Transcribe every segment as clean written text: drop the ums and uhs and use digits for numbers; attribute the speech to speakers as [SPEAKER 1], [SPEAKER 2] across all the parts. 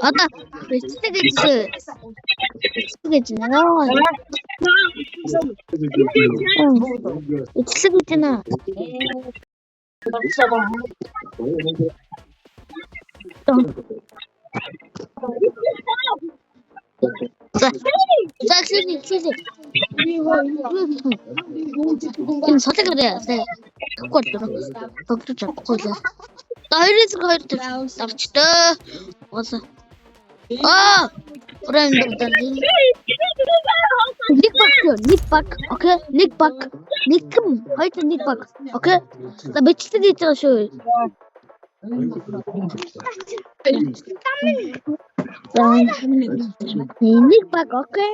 [SPEAKER 1] Одоо бичдэг гэж наа. Эцэг гэж наа. Энэ салаг арай. Тэгвэл тогтож чадахгүй л. Хоёрын хоёр давчтай. Orang tadi. Nick back, okay? Nick back. Heute Nick back, okay? Da bitte die schon. Nick back, okay?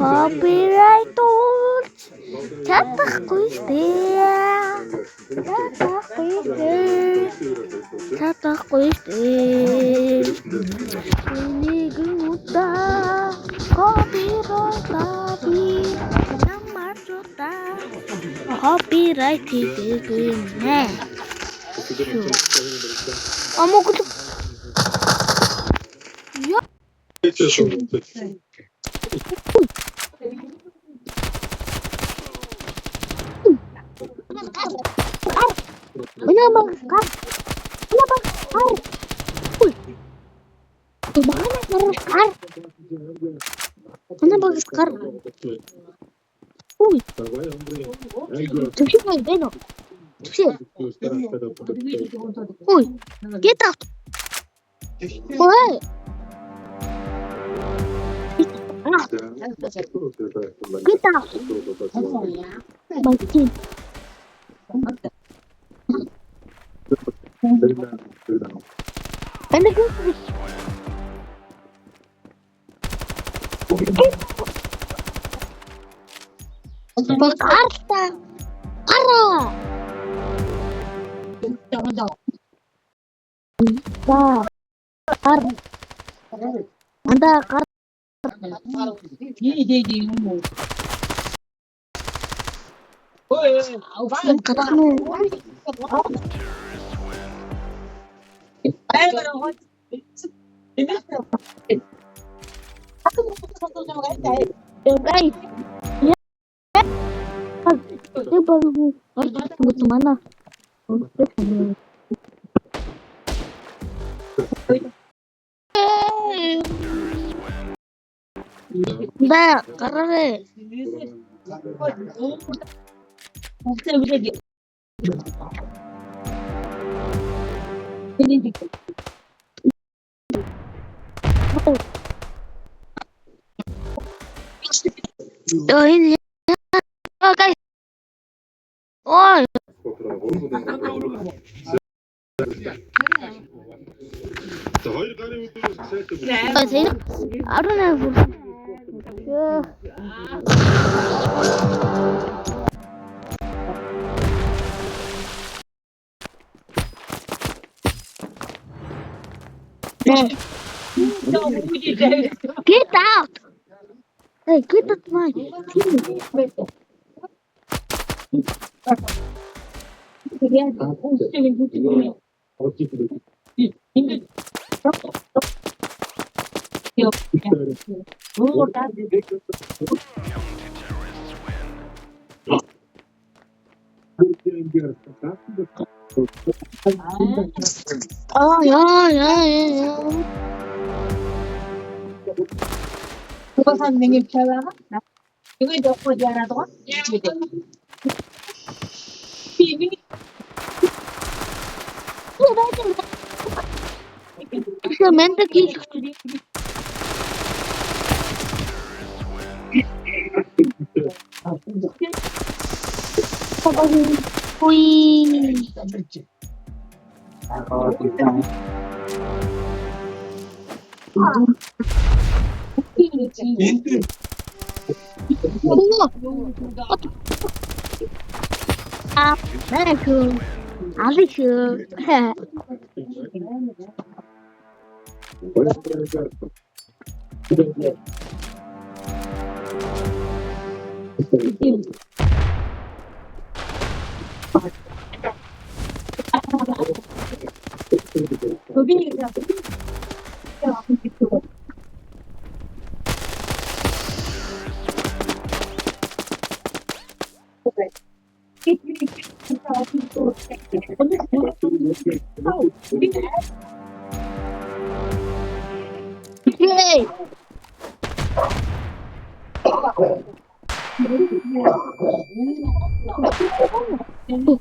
[SPEAKER 1] Copyright tools. Чадахгүй штэ. Энийг удаа copyright намар жутаа copyright хийдэг нэ. Амогт. Яа. Mana bagus kar? Tuh sih beno. Get out. Get out. Mati. Ana gue. Jakarta. Kara. Anda kar. Guys, dia baru tunggu mana? Dah, karena oh ini guys. Oh. I don't know. Get out! Hey, get out my Oh yeah. Kau sandingin cewek apa? Juga jauh jalan tuh. Ini. Semente que Hey!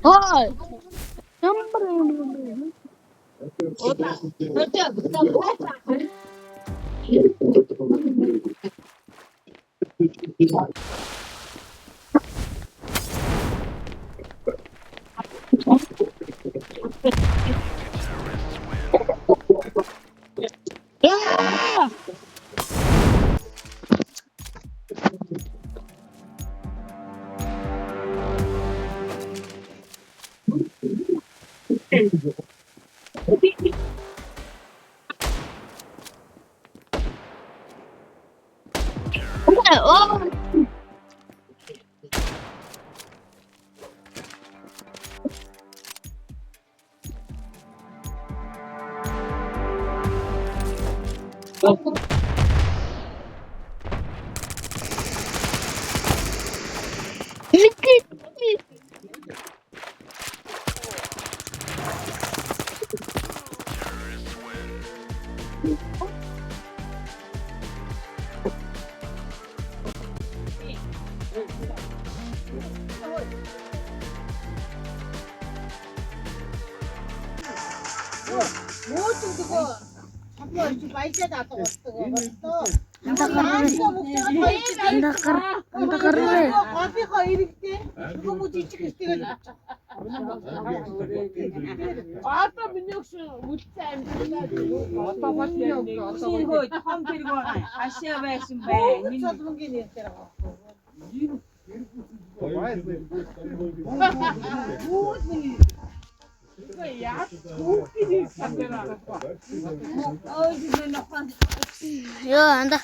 [SPEAKER 1] Hi! Yeah! Oh!
[SPEAKER 2] Одоо миний өгш үлцэн амьдаа одоо бол яг том тэрэг байгаа. Хашаа байсан бай. Миний мөнгөний нэрээр
[SPEAKER 1] Yo, anda.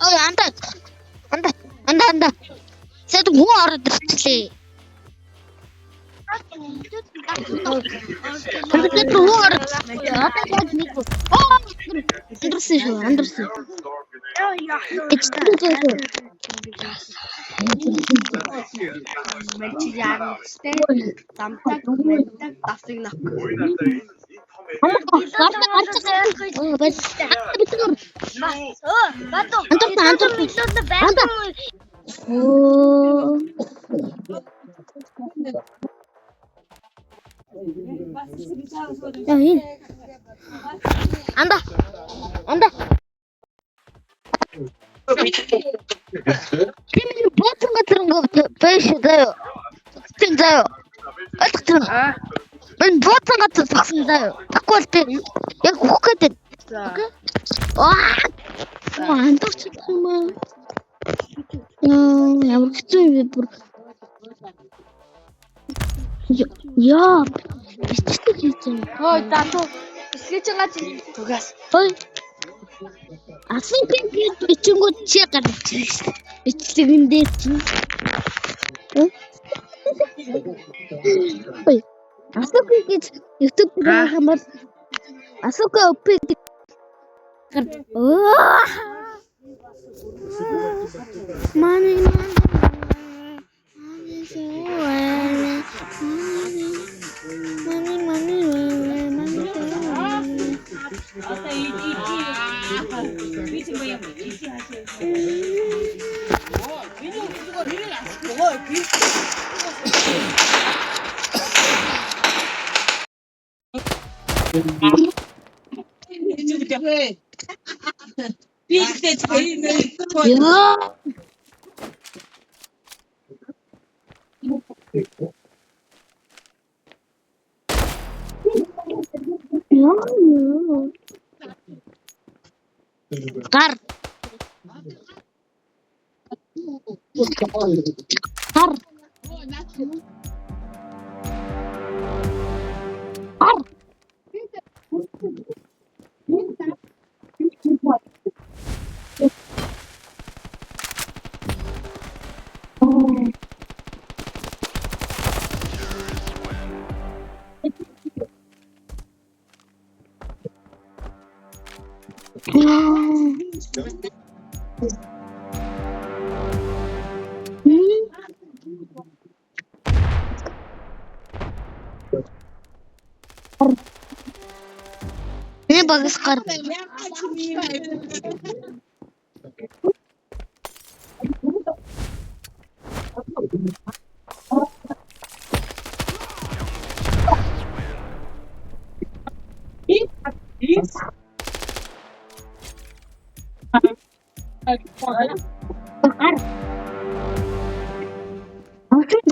[SPEAKER 1] Oh, anda. Saya tunggu orang terus. Anda tunggu orang. Apa yang niku? Oh, Andres. Anda. Kimi botun getirin peşindeyim. Peşindeyim. Ben botun getirin peşindeyim. Takıldı. Ya hukukat. Anda çıkma. Ya bakıyorum bu. Ya. İşte geçeceğim.
[SPEAKER 3] Ой, тату. Бисгэж байгаа чи тугаас.
[SPEAKER 1] Ой. Асан би ичэнгүүд чи гарч ирсэн. Бичлэгэн дээр чи. Ой. Асан би YouTube дээр хамаар Асука опиг. Мани.
[SPEAKER 2] одоо би чинь баяа ичи хашаа. Миний зүгээр хэрэг асуугаа би. Бигтэй цайны
[SPEAKER 1] Яа. Гар. Гар. Ne bagis kar.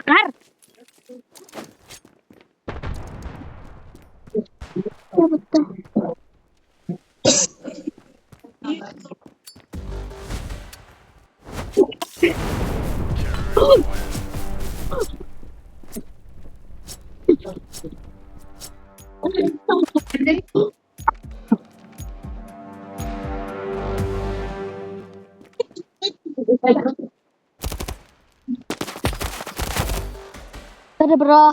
[SPEAKER 1] Kar. Sorry bro.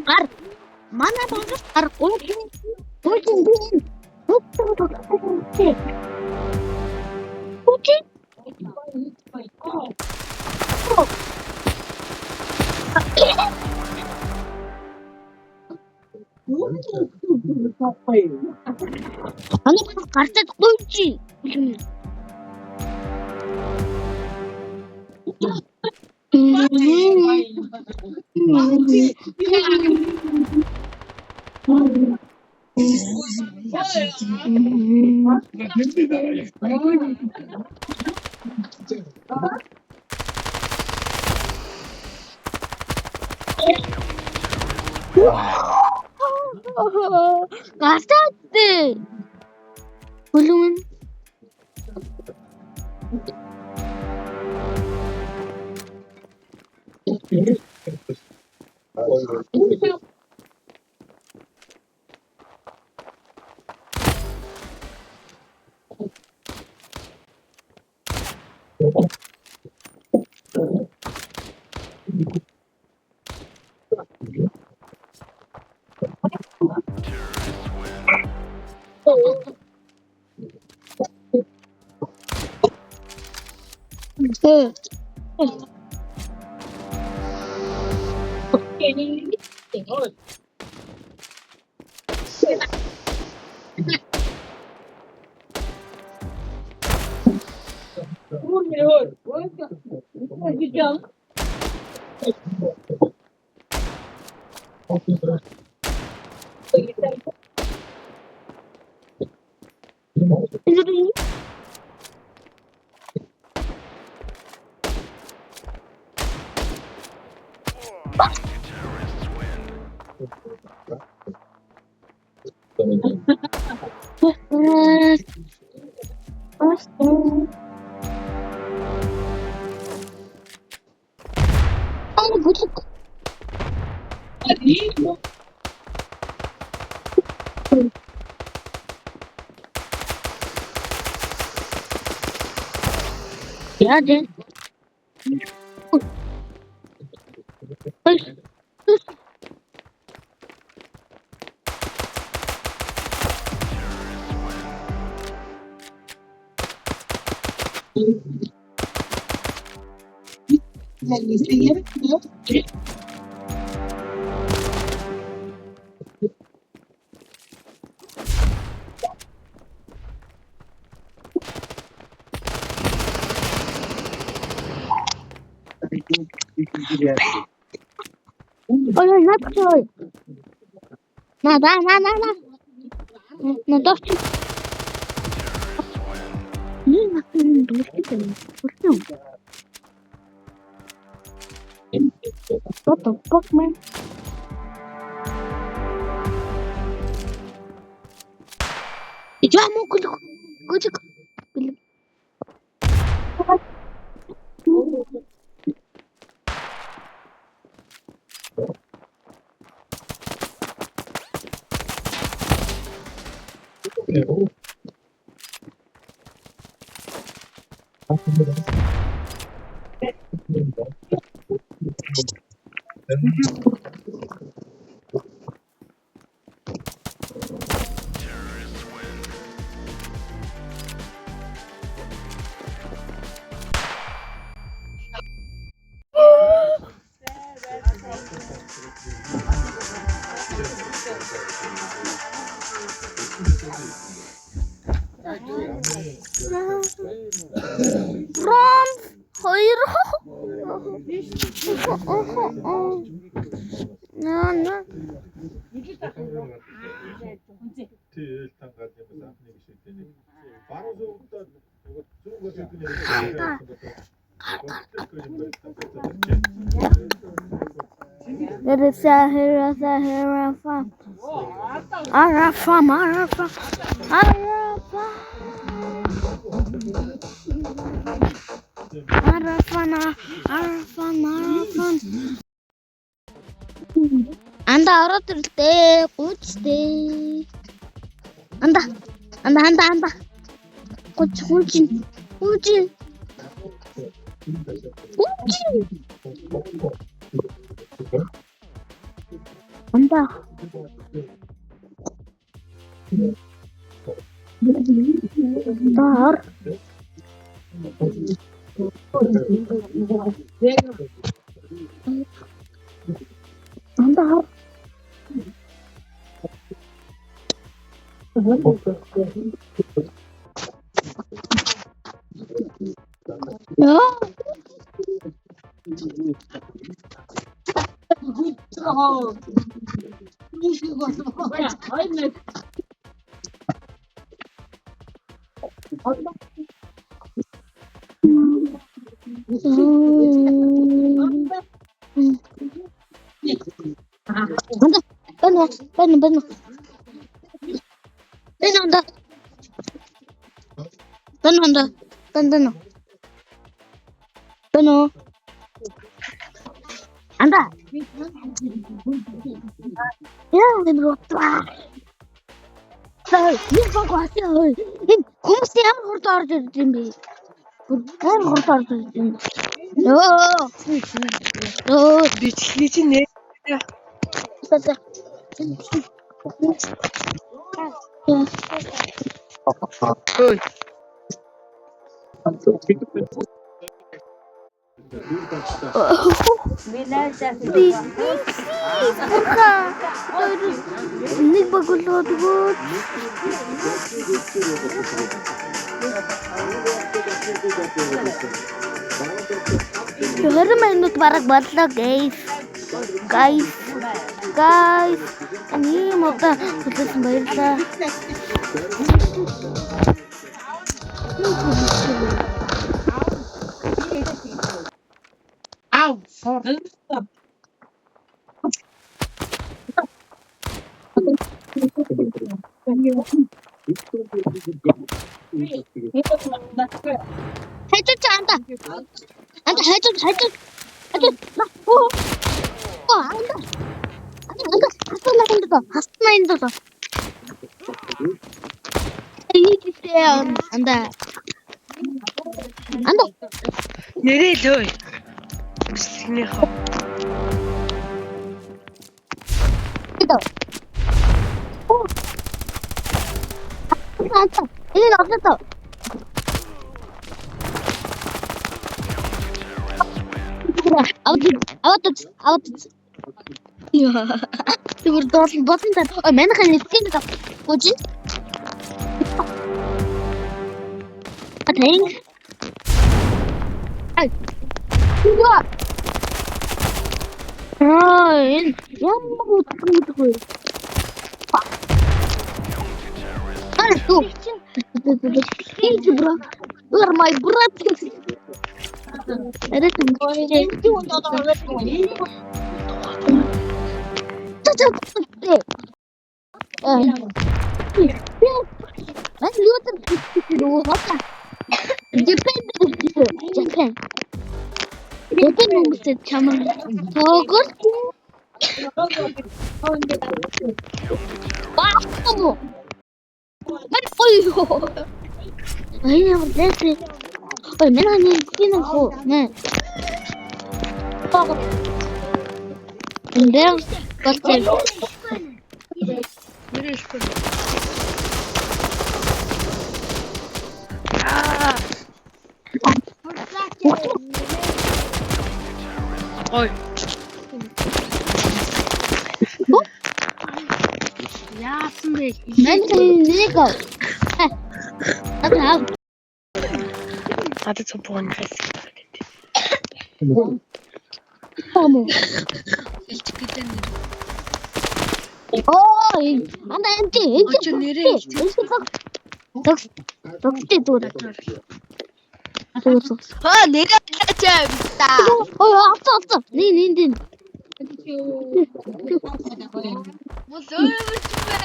[SPEAKER 1] Kar. Mana bagis kar kucing. Kucing. Kucing. Ano kartet kunci. Kartet. Belum. Ya deh. Ой, надад. На. На дорч. Не, What the fuck, man? Я могу гудик. Hayır. Анда ороод ирлээ. Гүйцтэй. Анда. Гүйцэн. Анда. Дар. Анда. Ja. Beno. Anda. Ya, ini berapa? Ini bagus ya. Ini kumsi yang hortar jadi. Hortar jadi. Oh.
[SPEAKER 3] Бичлийн чинь нэ. Ой.
[SPEAKER 1] Нэг багуулаад гоо. Хэрэм минут бараг бодлоо guys. Ани мота хөтлөсөн баярлаа.
[SPEAKER 2] Ау.
[SPEAKER 1] 해줬지 안다. 해줘. 나. 안다. 하스나 힘들다. 이기세요. 안다.
[SPEAKER 3] Нэрээ л ой. Бичлэгнийхөө.
[SPEAKER 1] 안다. 이리 없었어. 아웃. 이야. 이거 버튼다. 맨날 리스킨다. 뭐지? 아, 댕. 아이. 우와. Энэ ямар утгагүй. Ту. Иди, бро. You are my brother. Это Ой, мен аны кино хоо. Не. Эндээ гортел.
[SPEAKER 3] Нэрээ шпэ. Ой. Яасан бэ?
[SPEAKER 1] Мен нэг. Аа.
[SPEAKER 3] Надад цупон хэс.
[SPEAKER 1] Тамо. Ой, анда энти.
[SPEAKER 3] Очо нэрээ.
[SPEAKER 1] Тогтээ дуу.
[SPEAKER 3] Нэрээ чаа бита.
[SPEAKER 1] Ой, авцаа. Нин.
[SPEAKER 3] Мос ойвчвэ.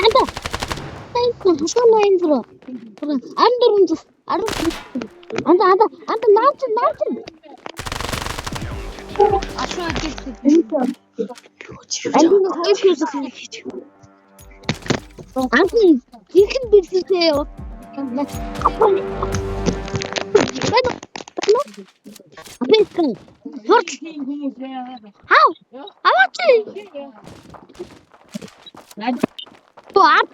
[SPEAKER 1] анда. Хасана инзро. Андерунз. Анда наачен.
[SPEAKER 3] Ашаа гэдэг.
[SPEAKER 1] Андин хайфээс хийж. Андин ихэн бэлсээ ёо. Апэкэн. Хурд. Хаа? Аваач. Туар.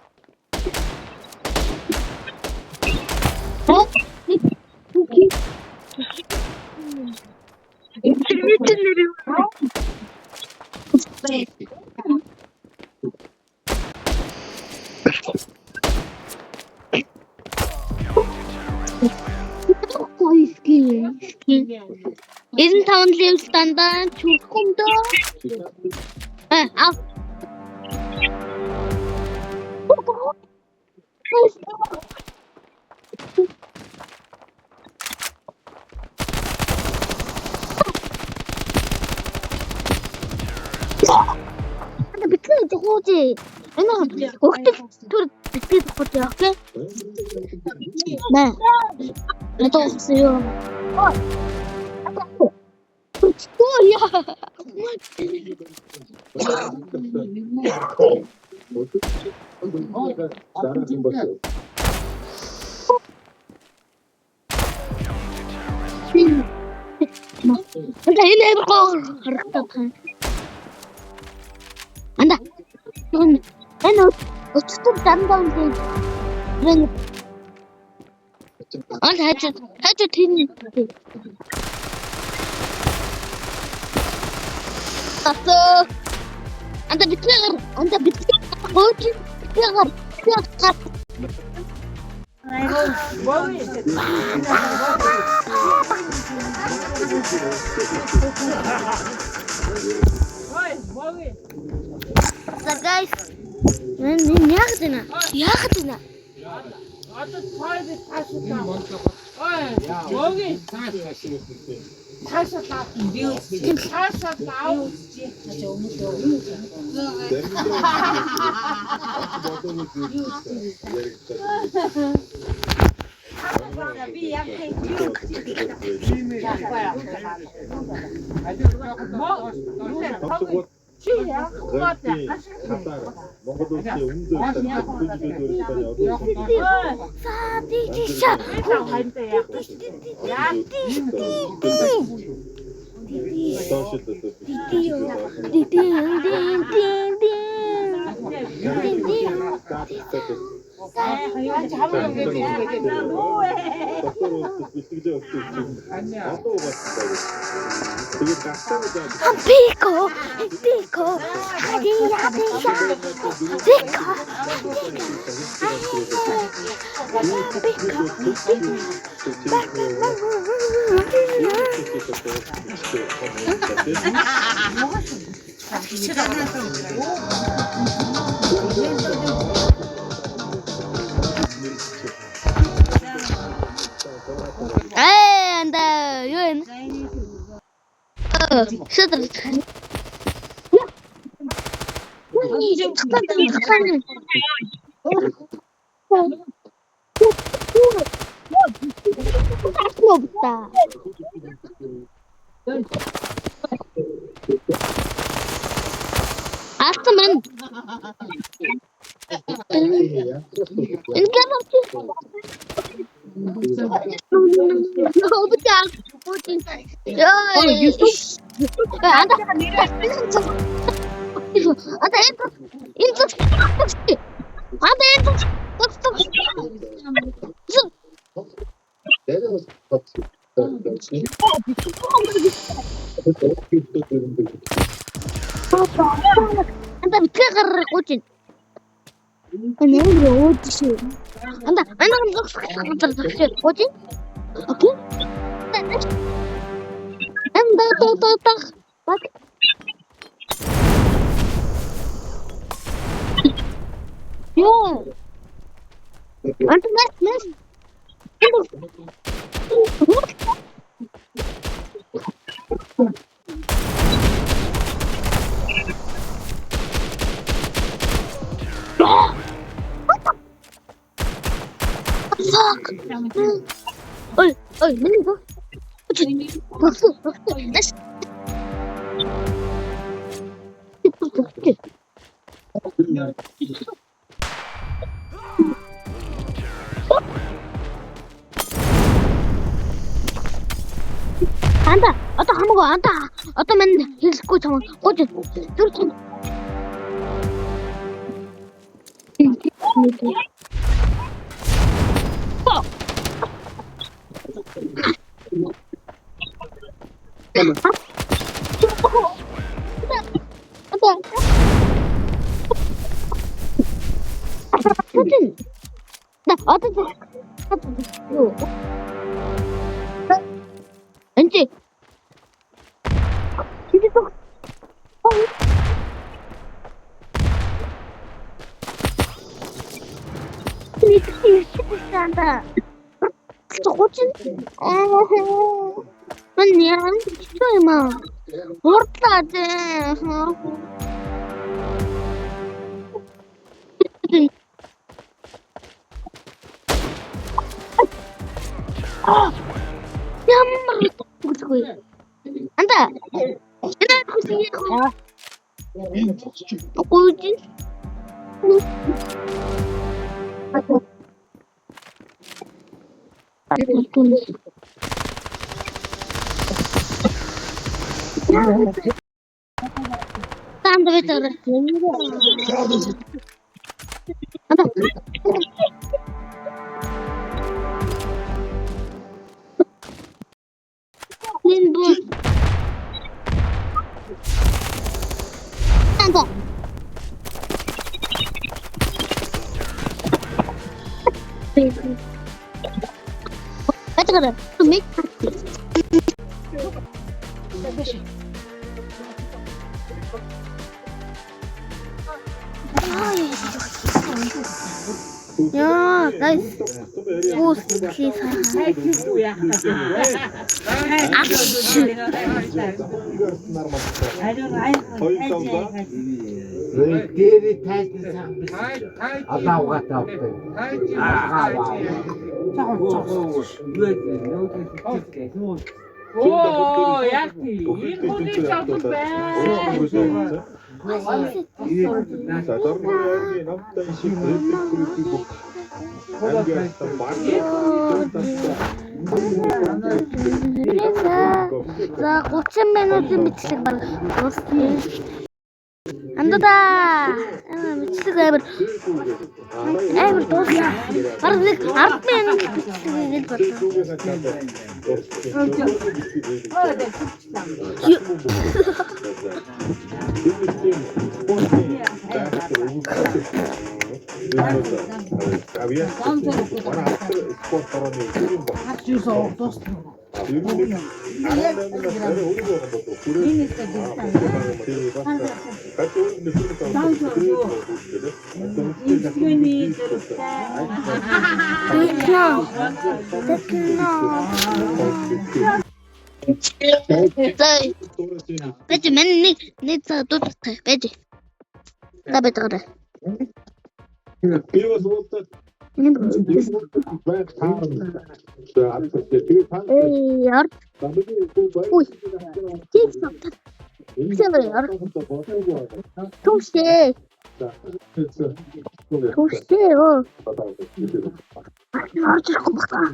[SPEAKER 1] Isn't town live standard చూసుకుంటా 근데 밑에 저거지. 얘는 어떻게 밑에 저거지? 오케이? 네. 나도 없어요. 뭐야? 근데 얘네 거 안다. 얘는 어쨌든 딴다운데. 그래. 해줘 팀. 왔어. 안다 밑에 뭐지? 가. 자, guys. 난 야하드나. Pico, Pico, анда юу юм? Шатар. 없다. 아스만. 인간 없지. 너무 작고 야, 안다. 안다. 인터. 안다. 안다 밑에 가르 꽂힌. 아니 여기 어디지? 안다 꽂힌? 오케이? 안다 딱. 야. 안다 넷. Oi, menino. Bakso. Let's. 안다. 어떤 한 먹어. 안다. 어떤 맨 힐스코 정원. 어디? 저렇게. 왠지 이제 또 이렇게 한다. 저거진? 난 얘랑 진짜 이마 어렵다지. 안다. 얘네 그지? 뭐지? Tam da betul. Ada. Limbu. Ada. Betul. Make 야, 나이스. 오, 기사.
[SPEAKER 4] Renkleri tersine sakmışsın. Adavga taptı.
[SPEAKER 2] 오, 약티. 일본이 자꾸 빼.
[SPEAKER 1] 자, 5,000원 미치겠다. 안 된다. 미치겠다. 에이, 또 바로 내 앞면 미치겠다. Бэжи мен нэг цаг дутдаг. Бэжи. Та бэтгэрэ.
[SPEAKER 5] Би бас уулзаад
[SPEAKER 1] Эй, яар. Ой. Север. Туше. Туше. О. Арчирахгүй байна.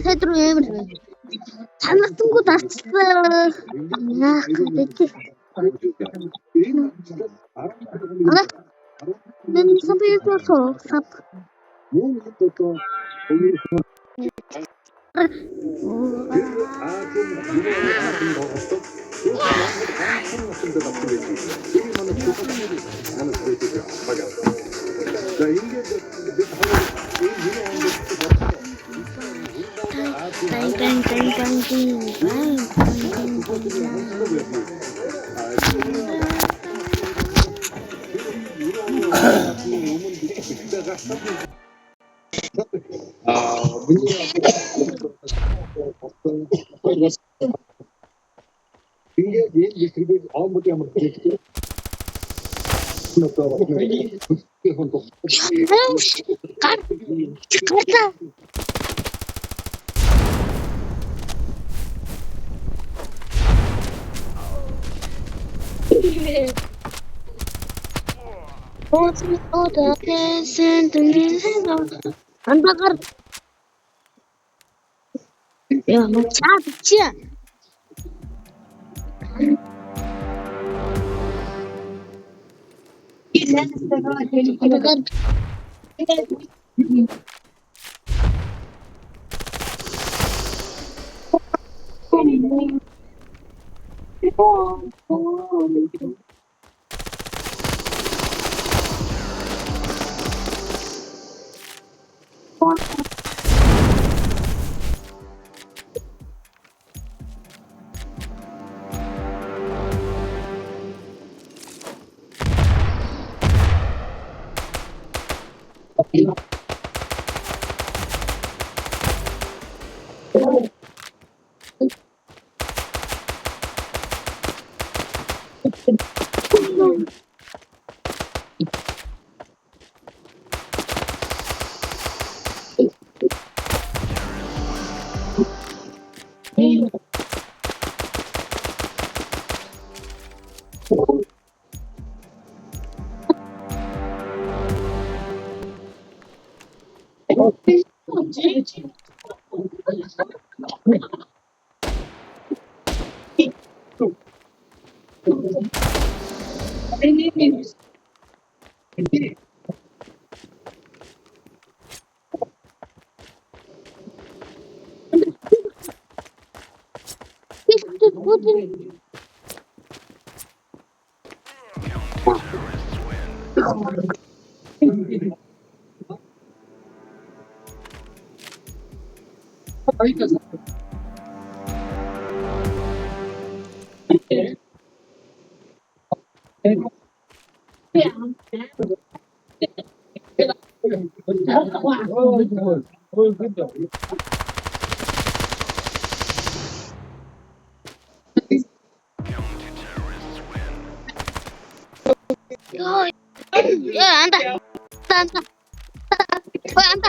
[SPEAKER 1] Сэтрүү ямар санагдсангүй дарцсан. Яах гэдэг. Мен сабиусоо саб. Анбагар. Я ну ча. 야, 안다. 안다. 안다.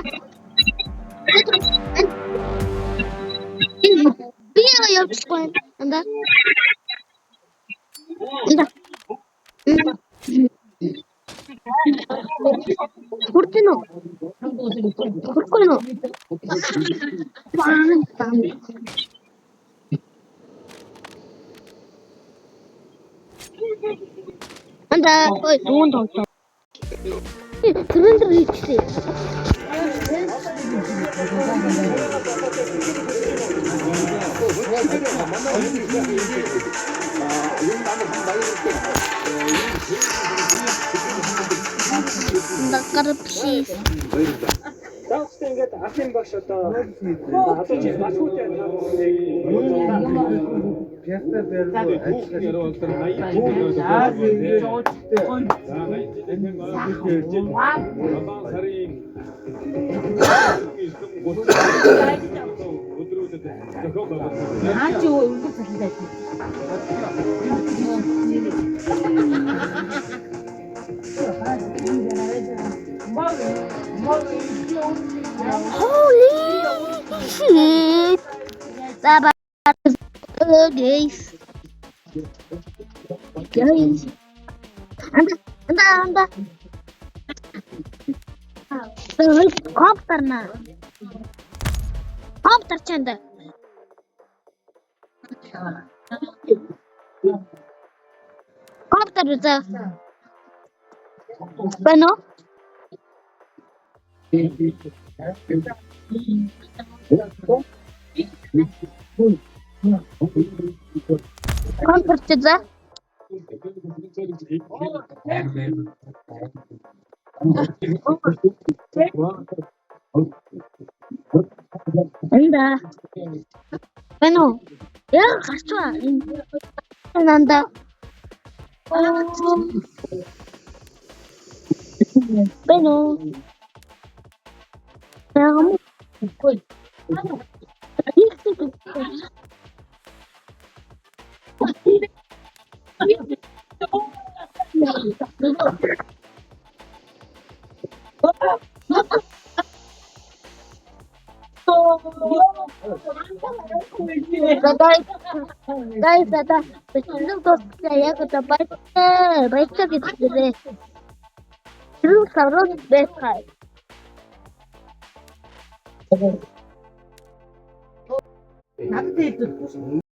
[SPEAKER 1] 비야 옆 스쿼드. 안다. 안다. Portino. Portino. Anda, oi, don't talk. Surrender it. Nakarapsis.
[SPEAKER 5] Заавчтай ингээд атын багш одоо одоо чи математик
[SPEAKER 1] Holy shit! Baba, guys. Guys. Anda. Helicopter na. Helicopter chanda. Helicopter bisa. Bano? Helicopter chanda. Anda. Bano? Ya, kaswa. Anda. Bano. Kamu. Guys, ada pecinta dos saya ke tempat baca gitu deh. Terus harus best high.
[SPEAKER 2] 나도